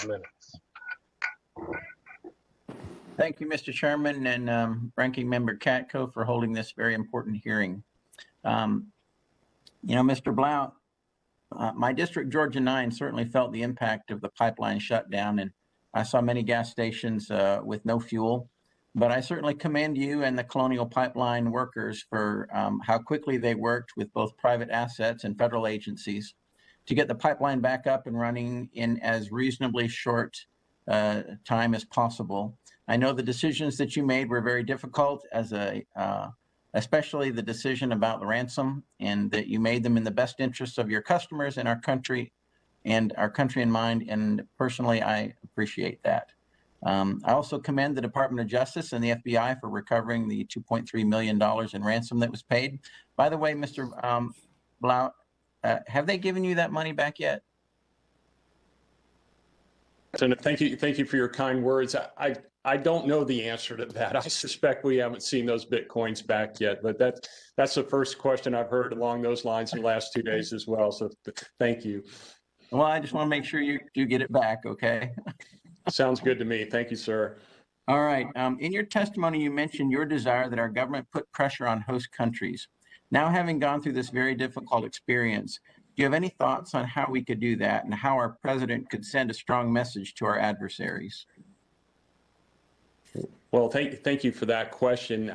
minutes. Thank you, Mr. Chairman and Ranking Member Katko for holding this very important hearing. Mr. Blount, my district, Georgia 9, certainly felt the impact of the pipeline shutdown, and I saw many gas stations with no fuel. But I certainly commend you and the Colonial pipeline workers for how quickly they worked with both private assets and federal agencies to get the pipeline back up and running in as reasonably short time as possible. I know the decisions that you made were very difficult, especially the decision about the ransom, and that you made them in the best interests of your customers and our country in mind. And personally, I appreciate that. I also commend the Department of Justice and the FBI for recovering the $2.3 million in ransom that was paid. By the way, Mr. Blount, have they given you that money back yet? Thank you for your kind words. I don't know the answer to that. I suspect we haven't seen those Bitcoins back yet, but that's the first question I've heard along those lines in the last 2 days as well. So thank you. Well, I just want to make sure you get it back, okay? Sounds good to me. Thank you, sir. All right. In your testimony, you mentioned your desire that our government put pressure on host countries. Now, having gone through this very difficult experience, do you have any thoughts on how we could do that and how our president could send a strong message to our adversaries? Well, thank you for that question.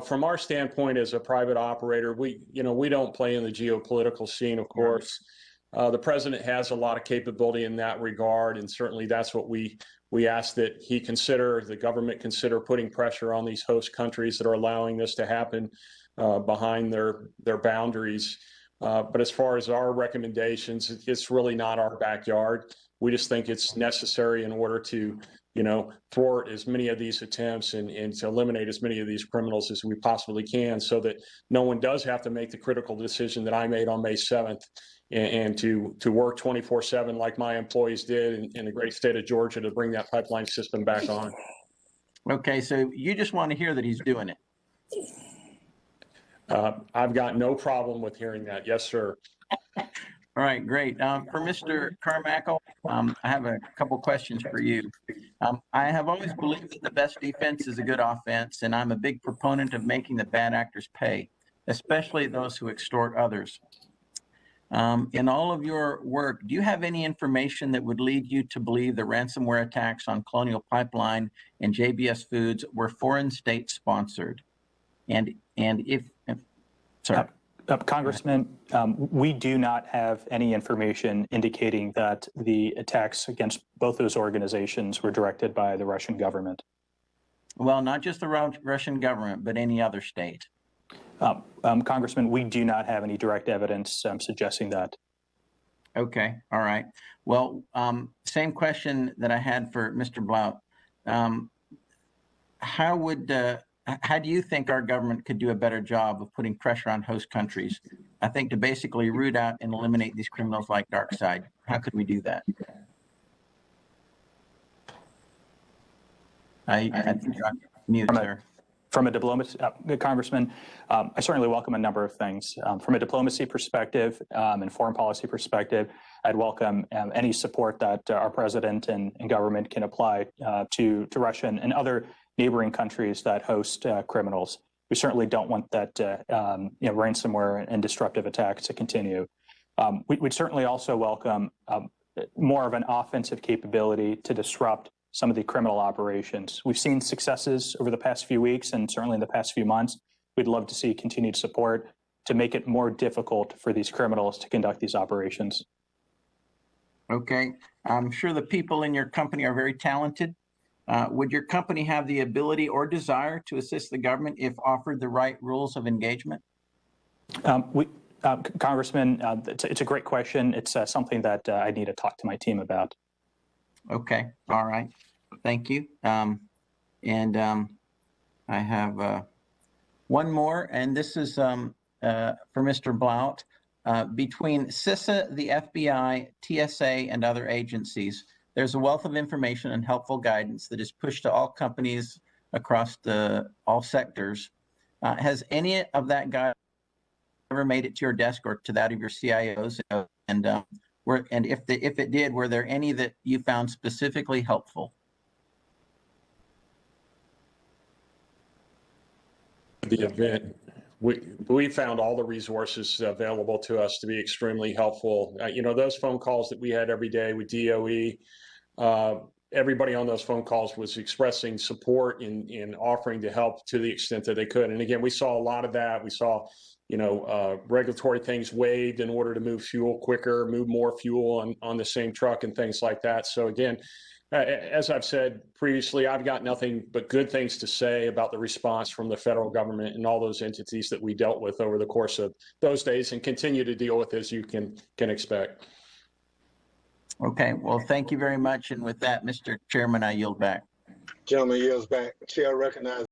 From our standpoint as a private operator, we don't play in the geopolitical scene, of course. The president has a lot of capability in that regard, and certainly that's what we ask that the government consider putting pressure on these host countries that are allowing this to happen behind their boundaries. But as far as our recommendations, it's really not our backyard. We just think it's necessary in order to thwart as many of these attempts and to eliminate as many of these criminals as we possibly can, so that no one does have to make the critical decision that I made on May 7th and to work 24/7 like my employees did in the great state of Georgia to bring that pipeline system back on. Okay, so you just want to hear that he's doing it. I've got no problem with hearing that. Yes, sir. All right, great. For Mr. Carmichael, I have a couple questions for you. I have always believed that the best defense is a good offense, and I'm a big proponent of making the bad actors pay, especially those who extort others. In all of your work, do you have any information that would lead you to believe the ransomware attacks on Colonial Pipeline and JBS Foods were foreign state sponsored? Congressman, we do not have any information indicating that the attacks against both those organizations were directed by the Russian government. Well, not just the Russian government, but any other state. Congressman, we do not have any direct evidence suggesting that. Okay, all right. Well, same question that I had for Mr. Blount. How do you think our government could do a better job of putting pressure on host countries? I think to basically root out and eliminate these criminals like DarkSide. How could we do that? I think you're on mute, sir. From a diplomacy, Congressman, I certainly welcome a number of things. From a diplomacy perspective and foreign policy perspective, I'd welcome any support that our president and government can apply to Russia and other neighboring countries that host criminals. We certainly don't want that ransomware and disruptive attacks to continue. We'd certainly also welcome more of an offensive capability to disrupt some of the criminal operations. We've seen successes over the past few weeks and certainly in the past few months. We'd love to see continued support to make it more difficult for these criminals to conduct these operations. Okay, I'm sure the people in your company are very talented. Would your company have the ability or desire to assist the government if offered the right rules of engagement? Congressman, it's a great question. It's something that I need to talk to my team about. Okay, all right. Thank you. I have one more, and this is for Mr. Blount. Between CISA, the FBI, TSA, and other agencies, there's a wealth of information and helpful guidance that is pushed to all companies across all sectors. Has any of that guidance ever made it to your desk or to that of your CIOs? And And if it did, were there any that you found specifically helpful? The event, we found all the resources available to us to be extremely helpful. Those phone calls that we had every day with DOE, everybody on those phone calls was expressing support in offering to help to the extent that they could. And again, we saw a lot of that. We saw, regulatory things waived in order to move fuel quicker, move more fuel on the same truck and things like that. So again, as I've said previously, I've got nothing but good things to say about the response from the federal government and all those entities that we dealt with over the course of those days and continue to deal with, as you can expect. Okay, well, thank you very much. And with that, Mr. Chairman, I yield back. Gentleman yields back. Chair recognizes